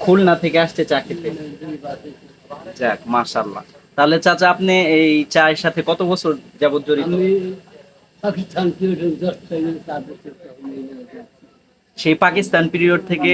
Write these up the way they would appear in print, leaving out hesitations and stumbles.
খুলনা থেকে আসছে চা খেতে। যাক, মাশাআল্লাহ। তাহলে চাচা, আপনি এই চায়ের সাথে কত বছর যাবত জড়িত? আমি পাকিস্তান পিরিয়ড 10 থেকে সেই পাকিস্তান পিরিয়ড থেকে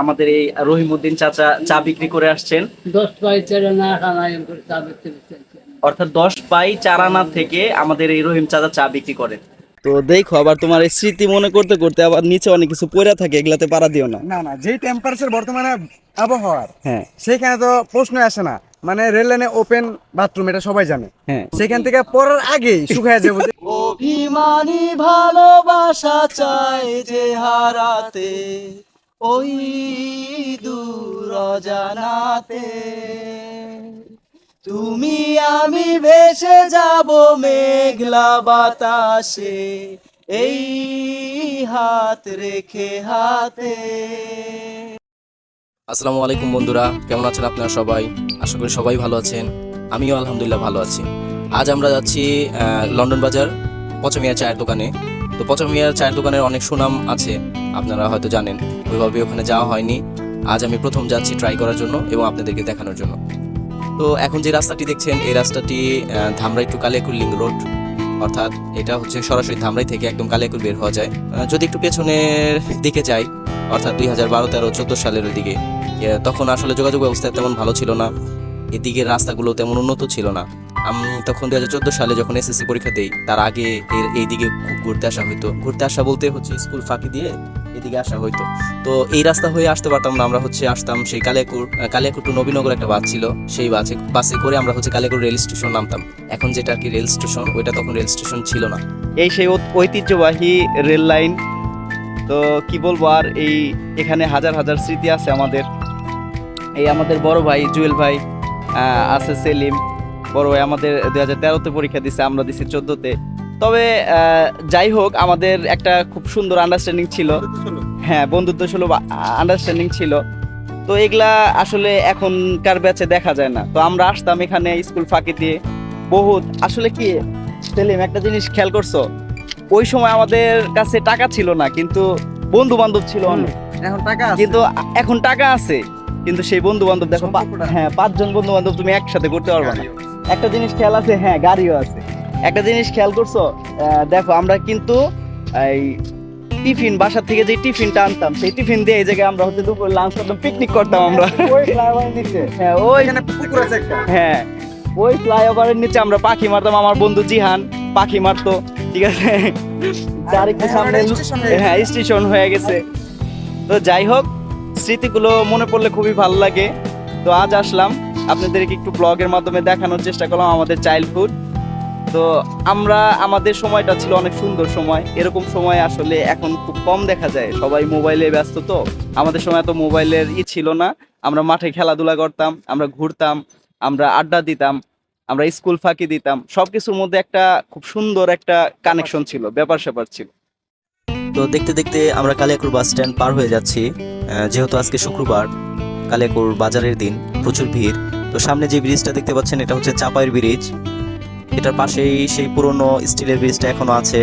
আমাদের এই রহিমউদ্দিন চাচা চা বিক্রি করে আসছেন। 10 পাই চারা না খানা এম করে চা বেচতে বেচতে অর্থাৎ 10 পাই চারানা থেকে আমাদের এই রহিম চাচা চা বিক্রি করেন। তো দেখো, আবার তোমার এই স্মৃতি মনে করতে করতে আবার নিচে অনেক কিছু পড়ে থাকে, এগুলাতে পাড়া দিও না। না না, যে টেম্পারেচার বর্তমানে আবহাওয়ার, হ্যাঁ সেখানে তো প্রশ্ন আসে না। মানে রেল লাইনে ওপেন বাথরুম, এটা সবাই জানে। হ্যাঁ। সেখান থেকে পড়ার আগেই শুকায় যাবো। অভিমানী ভালোবাসা চাই যে হারাতে, ওই দূর অজানাতে তুমি আমি ভেসে যাব মেঘলা বাতাসে, এই হাত রেখে হাতে। আসসালামু আলাইকুম বন্ধুরা, কেমন আছেন আপনারা সবাই? আশা করি সবাই ভালো আছেন। আমিও আলহামদুলিল্লাহ ভালো আছি। আজ আমরা যাচ্ছি লন্ডন বাজার পচামিয়ার চায়ের দোকানে। তো পচামিয়ার চায়ের দোকানের অনেক সুনাম আছে, আপনারা হয়তো জানেন। ওইভাবে ওখানে যাওয়া হয়নি। আজ আমি প্রথম যাচ্ছি ট্রাই করার জন্য এবং আপনাদেরকে দেখানোর জন্য। তো এখন যে রাস্তাটি দেখছেন, এই রাস্তাটি Dhamrai to Kaliakair link road, অর্থাৎ এটা হচ্ছে সরাসরি ধামরাই থেকে একদম কালিয়াকুর বের হওয়া যায়। যদি একটু পেছনের দিকে যাই, অর্থাৎ 2012, 13, 14 সালের ওই দিকে, তখন আসলে যোগাযোগ ব্যবস্থা তেমন ভালো ছিল না, এদিকে রাস্তাগুলো তেমন উন্নত ছিল না। আমি তখন 2014 সালে যখন এসএসসি পরীক্ষা দিই, তার আগে এইদিকে খুব ঘুরতে আসা হইতো। ঘুরতে আসা বলতে হচ্ছে স্কুল ফাঁকি দিয়ে এদিকে আসা হইতো। তো এই রাস্তা হয়ে আসতে পারতাম না, আমরা হচ্ছে আসতাম সেই কালিয়াকুর টু নবীনগর একটা বাস ছিল, সেই বাসে করে আমরা হচ্ছে কালিয়াকুর রেল স্টেশন নামতাম। এখন যেটা আর কি রেল স্টেশন, ওইটা তখন রেল স্টেশন ছিল না। এই সেই ঐতিহ্যবাহী রেল লাইন। তো কি বলবো আর, এখানে হাজার হাজার স্মৃতি আছে আমাদের। এই আমাদের বড় ভাই জুয়েল ভাই আছে, সেলিম বড় ভাই আমাদের 2013-তে পরীক্ষা দিছে, আমরা দিছি 14-তে। তবে যাই হোক, আমাদের একটা খুব সুন্দর আন্ডারস্ট্যান্ডিং ছিল। হ্যাঁ, বন্ধুত্ব সুলভ আন্ডারস্ট্যান্ডিং ছিল। তো এগুলা আসলে এখনকার ব্যাচে দেখা যায় না। তো আমরা আসতাম এখানে স্কুল ফাঁকি দিয়ে বহুত। আসলে কি সেলিম, একটা জিনিস খেয়াল করছো? ওই সময় আমাদের কাছে টাকা ছিল না, কিন্তু বন্ধু বান্ধব ছিল অনেক। এখন টাকা আছে, কিন্তু এখন টাকা আছে, কিন্তু সেই বন্ধু বান্ধব দেখো, হ্যাঁ, 5 জন বন্ধু বান্ধব তুমি একসাথে করতে পারবে না। একটা জিনিস খেয়াল আছে, হ্যাঁ, গাড়িও আছে। একটা জিনিস খেয়াল করছো? দেখো, আমরা কিন্তু এই টিফিন, বাসা থেকে যে টিফিনটা আনতাম, সেই টিফিন দিয়ে এই জায়গায় আমরা হচ্ছে দুপুর লাঞ্চ করতাম, পিকনিক করতাম আমরা। ওই ফ্লাইওভার নিচে, হ্যাঁ, ওইখানে পুকুর আছে একটা। হ্যাঁ, ওই ফ্লাইওভারের নিচে আমরা পাখি মারতাম। আমার বন্ধু জিহান পাখি মারতো, ঠিক আছে। যার একটু সামনে, হ্যাঁ, স্টেশন হয়ে গেছে। তো যাই হোক, স্মৃতিগুলো মনে পড়লে খুবই ভালো লাগে। তো আজ আসলাম আপনাদেরকে একটু ব্লগের মাধ্যমে দেখানোর চেষ্টা করলাম আমাদের চাইল্ডহুড। তো আমাদের সময়টা ছিল অনেক সুন্দর সময়। এরকম সময় আসলে এখন খুব কম দেখা যায়, সবাই মোবাইলে ব্যস্ত। তো আমাদের সময় এত মোবাইলের ছিল না। আমরা মাঠে খেলাধুলা করতাম, আমরা ঘুরতাম, আমরা আড্ডা দিতাম, আমরা স্কুল ফাঁকি দিতাম। সবকিছুর মধ্যে একটা খুব সুন্দর একটা কানেকশন ছিল, ব্যাপার স্যাপার ছিল। তো দেখতে দেখতে আমরা কালিয়াকুর বাস স্ট্যান্ড পার হয়ে যাচ্ছি। যেহেতু আজকে শুক্রবার, কালিয়াকুর বাজারের দিন, প্রচুর ভিড়। তো সামনে যে ব্রিজটা দেখতে পাচ্ছেন, এটা হচ্ছে চাপাইয়ের ব্রিজ। এটার পাশেই সেই পুরনো স্টিলের ব্রিজটা এখনো আছে।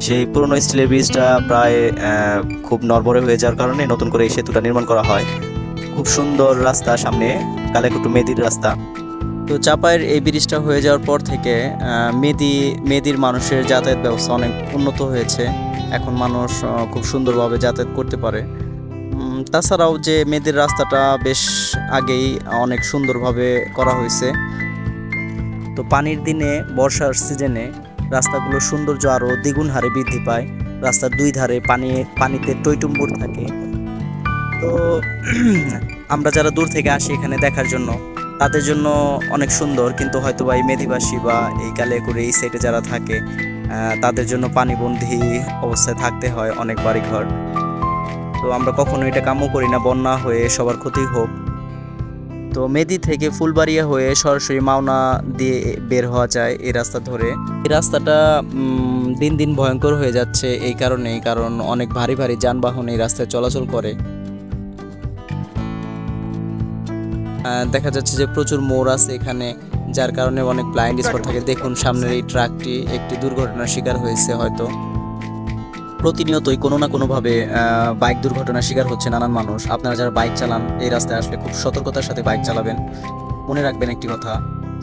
সেই পুরনো স্টিলের ব্রিজটা প্রায় খুব নড়বড়ে হয়ে যাওয়ার কারণে নতুন করে এই সেতুটা নির্মাণ করা হয়। খুব সুন্দর রাস্তা, সামনে কালিয়াকুর টু মেদির রাস্তা। তো চাপাইয়ের এই ব্রিজটা হয়ে যাওয়ার পর থেকে মেদির মানুষের যাতায়াত ব্যবস্থা অনেক উন্নত হয়েছে। এখন মানুষ খুব সুন্দরভাবে যাতায়াত করতে পারে। তাছাড়াও যে মেদির রাস্তাটা বেশ আগেই অনেক সুন্দরভাবে করা হয়েছে। তো পানির দিনে, বর্ষার সিজনে রাস্তাগুলোর সৌন্দর্য আরও দ্বিগুণ হারে বৃদ্ধি পায়। রাস্তার দুই ধারে পানিতে টইটুম্বুর থাকে। তো আমরা যারা দূর থেকে আসি এখানে দেখার জন্য, তাদের জন্য অনেক সুন্দর, কিন্তু হয়তো বা এই মেদিবাসী বা এই কালিয়াকুড়ে এই সাইডে যারা থাকে, তাদের জন্য পানিবন্দী অবস্থায় থাকতে হয় অনেক বাড়িঘর। তো আমরা কখনো এটা কাম্য করি না, বন্যা হয়ে সবার ক্ষতি হোক। তো মেদি থেকে ফুলবাড়িয়া হয়ে সরাসরি মাওনা দিয়ে বের হওয়া যায় এই রাস্তা ধরে। এই রাস্তাটা দিন দিন ভয়ঙ্কর হয়ে যাচ্ছে এই কারণেই, কারণ অনেক ভারী ভারী যানবাহন এই রাস্তায় চলাচল করে। দেখা যাচ্ছে যে প্রচুর মোড় আছে এখানে, যার কারণে অনেক ব্লাইন্ড স্পট থাকে। দেখুন সামনের এই ট্রাকটি একটি দুর্ঘটনার শিকার হয়েছে হয়তো। প্রতিনিয়তই কোনো না কোনোভাবে বাইক দুর্ঘটনার শিকার হচ্ছে নানান মানুষ। আপনারা যারা বাইক চালান এই রাস্তায় আসলে খুব সতর্কতার সাথে বাইক চালাবেন। মনে রাখবেন একটি কথা,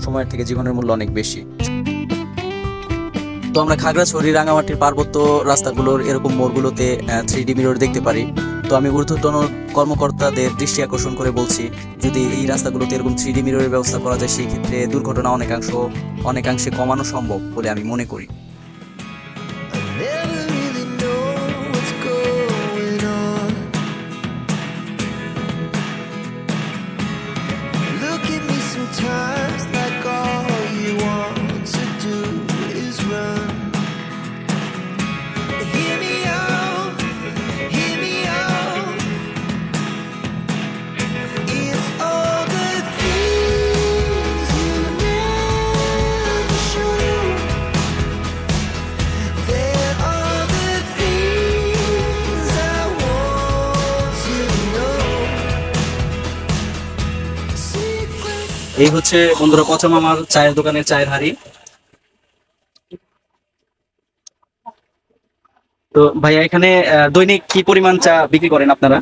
সময়ের থেকে জীবনের মূল্য অনেক বেশি। তো আমরা খাগড়াছড়ি রাঙামাটির পার্বত্য রাস্তাগুলোর এরকম মোড়গুলোতে 3D মিরর দেখতে পারি। তো আমি ঊর্ধ্বতন কর্মকর্তাদের দৃষ্টি আকর্ষণ করে বলছি, যদি এই রাস্তাগুলোতে এরকম 3D মিররের ব্যবস্থা করা যায় সেই ক্ষেত্রে দুর্ঘটনা অনেকাংশে কমানো সম্ভব বলে আমি মনে করি। Never really know what's going on. Look at me sometimes like all you want to do is run. Hear me out, hear me out. It's all the things you never show. There are the things I want to know. Secrets. এই হচ্ছে বন্ধুরা পচা মামার চায়ের দোকানের চায়ের হাড়ি। তো ভাইয়া এখানে দৈনিক কি পরিমাণ চা বিক্রি করেন আপনারা?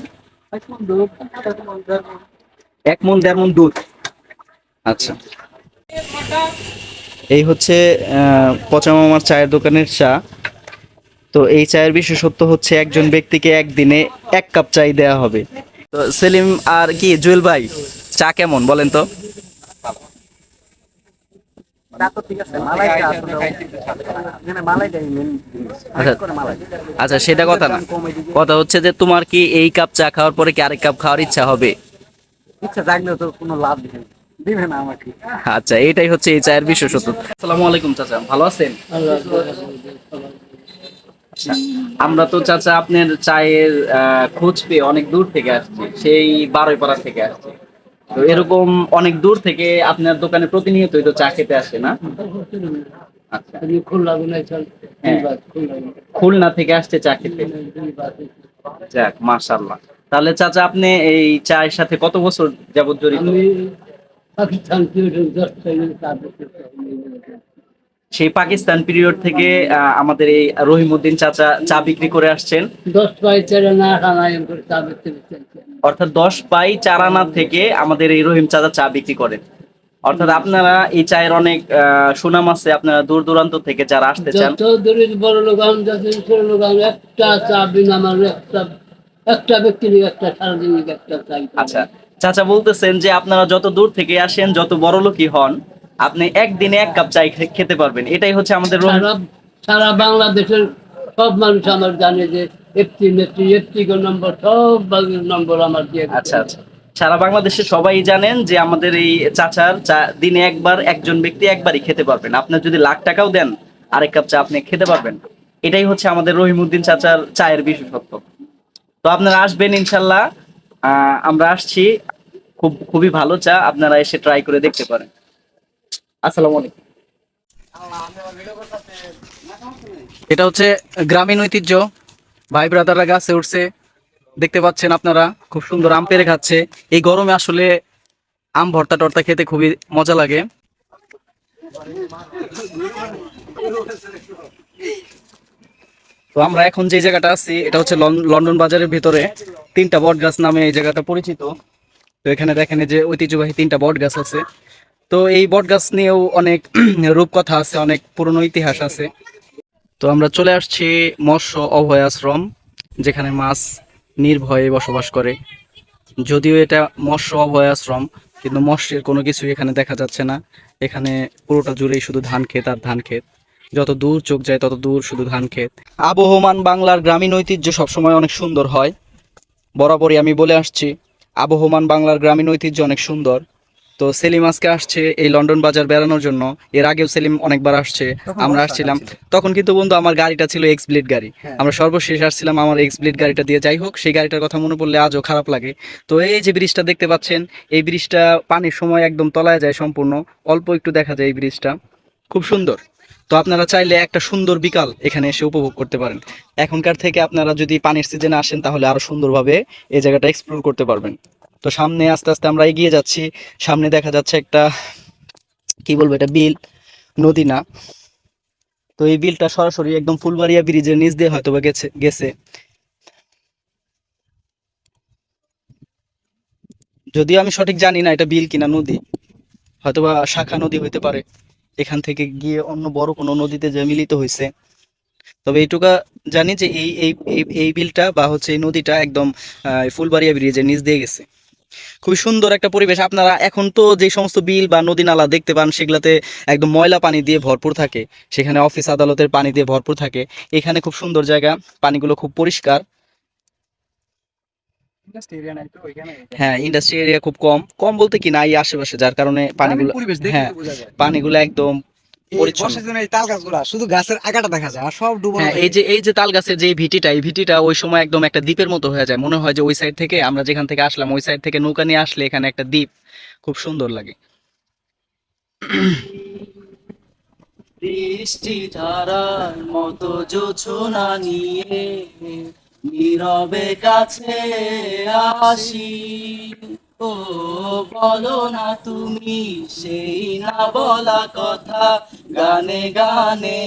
1 মণ 1.5 মণ দুধ। আচ্ছা, এই হচ্ছে পচা মামার চায়ের দোকানের চা। তো এই চায়ের বিশেষত্ব হচ্ছে একজন ব্যক্তিকে একদিনে 1 কাপ চাই দেওয়া হবে। তো সেলিম আর কি জুয়েল ভাই, চা কেমন বলেন তো? আচ্ছা আচ্ছা, সেটা কথা না, কথা হচ্ছে যে তোমার কি এই কাপ চা খাওয়ার পরে কি আরেক কাপ খাওয়ার ইচ্ছা হবে? ইচ্ছা থাকলেও তো কোনো লাভ দিবে না আমাকে। আচ্ছা, এটাই হচ্ছে এই চায়ের বিশেষত্ব। আসসালামু আলাইকুম চাচা, ভালো আছেন? আল্লাহ আচ্ছা, আমরা তো চাচা আপনার চায়ের খোঁজ পেয়ে অনেক দূর থেকে আসছি, সেই বারোইপাড়া থেকে আসছি। তো এরকম অনেক দূর থেকে আপনার দোকানে প্রতিনিয়তই তো চা খেতে আসে না? আচ্ছা, খুলনা গুনাই চল হ্যাঁ। খুলনা থেকে আসছে চা খেতে। যাক, মাশাআল্লাহ। তাহলে চাচা আপনি এই চায়ের সাথে কত বছর যাবত জড়িত? আমি পাকিস্তান সেই পাকিস্তান পিরিয়ড থেকে আমাদের এই রহিমউদ্দিন চাচা চা বিক্রি করে আসছেন। 10 পাই তেরে না খানায় করে চা বেচতে অর্থাৎ 10 পাই 4 আনা থেকে আমাদের এই রহিম চাচা চা বিক্রি করেন। অর্থাৎ আপনারা এই চায়ের অনেক সুনাম আছে, আপনারা দূর দূরান্ত থেকে যারা আসতে চান। যত দূরের বড় লোক আমি যত ছোট লোক আমি একটা চা বিনা আমার একটা ব্যক্তির একটা সারাদিন একটা চাই। আচ্ছা, চাচা বলতেছেন যে আপনারা যত দূর থেকে আসেন, যত বড় লোকই হন, আপনি একদিনে 1 কাপ চাই খেতে পারবেন। এটাই হচ্ছে আমাদের সারা বাংলাদেশের সব মানুষ আমার জানে যে একটি নম্বর সব নম্বর আমার দিয়ে। আচ্ছা আচ্ছা, সারা বাংলাদেশে সবাই জানেন যে আমাদের এই চাচার চা দিনে একবার একজন ব্যক্তি একবারই খেতে পারবেন। আপনার যদি লাখ টাকাও দেন আরেক কাপ চা আপনি খেতে পারবেন। এটাই হচ্ছে আমাদের রহিমউদ্দিন চাচার চায়ের বিশেষত্ব। তো আপনারা আসবেন ইনশাল্লাহ, আমরা আসছি। খুবই ভালো চা, আপনারা এসে ট্রাই করে দেখতে পারেন। আসসালামু আলাইকুম। এটা হচ্ছে গ্রামীণ ঐতিহ্য, ভাই ব্রাদাররা গাছে উঠছে, দেখতে পাচ্ছেন আপনারা, খুব সুন্দর আম পেড়ে খাচ্ছে। এই গরমে আসলে আম ভর্তা টর্তা খেতে খুবই মজা লাগে। তো আমরা এখন যে জায়গাটা আছি এটা হচ্ছে লন্ডন বাজারের ভিতরে 3টা বট গাছ নামে এই জায়গাটা পরিচিত। তো এখানে দেখেন যে ঐতিহ্যবাহী 3টা বট গাছ আছে। তো এই বট গাছ নিয়েও অনেক রূপকথা আছে, অনেক পুরনো ইতিহাস আছে। তো আমরা চলে আসছি মৎস্য অভয়াশ্রম, যেখানে মাছ নির্ভয়ে বসবাস করে। যদিও এটা মৎস্য অভয়াশ্রম, কিন্তু মৎস্যের কোনো কিছু এখানে দেখা যাচ্ছে না। এখানে পুরোটা জুড়েই শুধু ধান ক্ষেত আর ধান ক্ষেত, যত দূর চোখ যায় তত দূর শুধু ধান ক্ষেত। আবহমান বাংলার গ্রামীণ ঐতিহ্য সবসময় অনেক সুন্দর হয়, বরাবরই আমি বলে আসছি আবহমান বাংলার গ্রামীণ ঐতিহ্য অনেক সুন্দর। তো সেলিম আজকে আসছে এই লন্ডন বাজার বেড়ানোর জন্য। এর আগেও সেলিম অনেকবার আসছে, আমরা আসছিলাম তখন কিন্তু বন্ধু আমার গাড়িটা ছিল এক্স ব্লেড গাড়ি। আমরা সর্বশেষ আসছিলাম আমার এক্স ব্লেড গাড়িটা দিয়ে। যাই হোক, সেই গাড়িটার কথা মনে পড়লে আজও খারাপ লাগে। তো এই যে ব্রিজটা দেখতে পাচ্ছেন, এই ব্রিজটা পানির সময় একদম তলায় যায়, সম্পূর্ণ অল্প একটু দেখা যায় এই ব্রিজটা, খুব সুন্দর। তো আপনারা চাইলে একটা সুন্দর বিকাল এখানে এসে উপভোগ করতে পারেন। এখনকার থেকে আপনারা যদি পানির সিজনে আসেন তাহলে আরো সুন্দরভাবে এই জায়গাটা এক্সপ্লোর করতে পারবেন। তো সামনে আস্তে আস্তে আমরা এগিয়ে যাচ্ছি। সামনে দেখা যাচ্ছে একটা, কি বলবো, এটা বিল, নদী না, তো এই বিলটা সরাসরি একদম ফুলবাড়িয়া ব্রিজের নিচ দিয়ে হয়তো বা গেছে যদিও আমি সঠিক জানি না এটা বিল কিনা নদী, হয়তোবা শাখা নদী হইতে পারে, এখান থেকে গিয়ে অন্য বড় কোনো নদীতে যে মিলিত হয়েছে। তবে এইটুকা জানি যে এই বিলটা বা হচ্ছে এই নদীটা একদম ফুলবাড়িয়া ব্রিজের নিচ দিয়ে গেছে। খুবই সুন্দর একটা পরিবেশ। আপনারা এখন তো যে সমস্ত বিল বা নদী নালা দেখতে পান সেগুলাতে একদম ময়লা পানি দিয়ে ভরপুর থাকে, সেখানে অফিস আদালতের পানি দিয়ে ভরপুর থাকে। এখানে খুব সুন্দর জায়গা, পানিগুলো খুব পরিষ্কার। হ্যাঁ, ইন্ডাস্ট্রি এরিয়া খুব কম কম বলতে কি নাই আশেপাশে, যার কারণে পানিগুলো, পরিবেশ দেখে হ্যাঁ বোঝা যায়। পানিগুলো একদম এই পরিচ্ছন্ন। বর্ষার দিনে এই তাল গাছগুলা শুধু গাছের আগাটা দেখা যায় আর সব ডুবো। হ্যাঁ, এই যে তাল গাছের যে ভিটিটা, এই ভিটিটা ওই সময় একদম একটা দ্বীপের মতো হয়ে যায়, মনে হয় যে ওই সাইড থেকে আমরা যেখান থেকে আসলাম ওই সাইড থেকে নৌকা নিয়ে আসলে এখানে একটা দ্বীপ, খুব সুন্দর লাগে। বৃষ্টি ধারার মতো জোছনা নিয়ে নীরবে কাছে আসি, ও বলো না তুমি সেই না বলা কথা গানে গানে,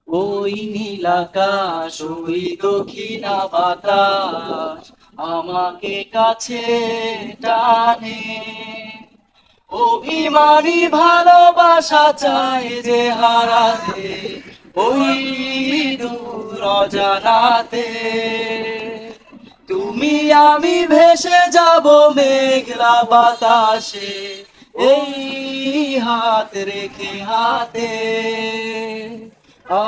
ওই নীল আকাশ ওই দক্ষিণা বাতাস আমাকে কাছে টানে, অভিমানী ভালোবাসা চায় যে হারাতে ওই দূর অজানাতে, তুমি আমি ভেসে যাব মেঘলা বাতাসে এই হাত রেখে হাতে। আ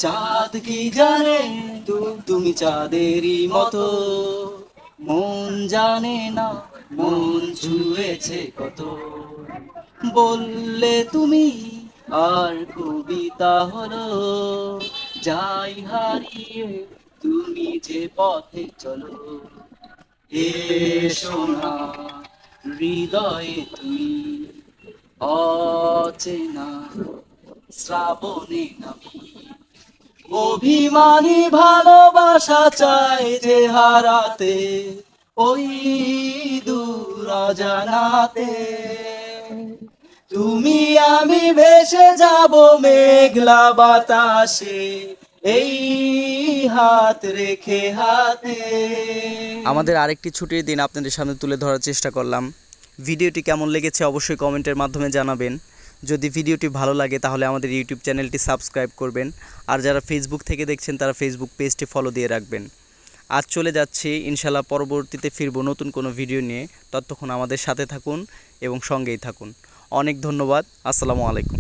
চাঁদ কি জানে তুমি চাঁদেরই মতো, মন জানে না মন ছুঁয়েছে কত, বললে তুমি আর কবিতা হলো, যাই হারিয়ে তুমি যে পথে চলো, এসো না হৃদয়ে তুমি অচেনা শ্রাবণে নামি, অভিমানী ভালোবাসা চাই যে হারাতে ওই দূর অজানাতে, তুমি আমি ভেসে যাব মেঘলা বাতাসে এই হাত রেখে হাতে। আমাদের আরেকটি ছুটির দিন আপনাদের সামনে তুলে ধরার চেষ্টা করলাম। ভিডিওটি কেমন লেগেছে অবশ্যই কমেন্টের মাধ্যমে জানাবেন। যদি ভিডিওটি ভালো লাগে তাহলে আমাদের ইউটিউব চ্যানেলটি সাবস্ক্রাইব করবেন, আর যারা ফেসবুক থেকে দেখছেন তারা ফেসবুক পেজটি ফলো দিয়ে রাখবেন। আজ চলে যাচ্ছি, ইনশাল্লাহ পরবর্তীতে ফিরবো নতুন কোনো ভিডিও নিয়ে। ততক্ষণ আমাদের সাথে থাকুন এবং সঙ্গেই থাকুন। অনেক ধন্যবাদ। আসসালামু আলাইকুম।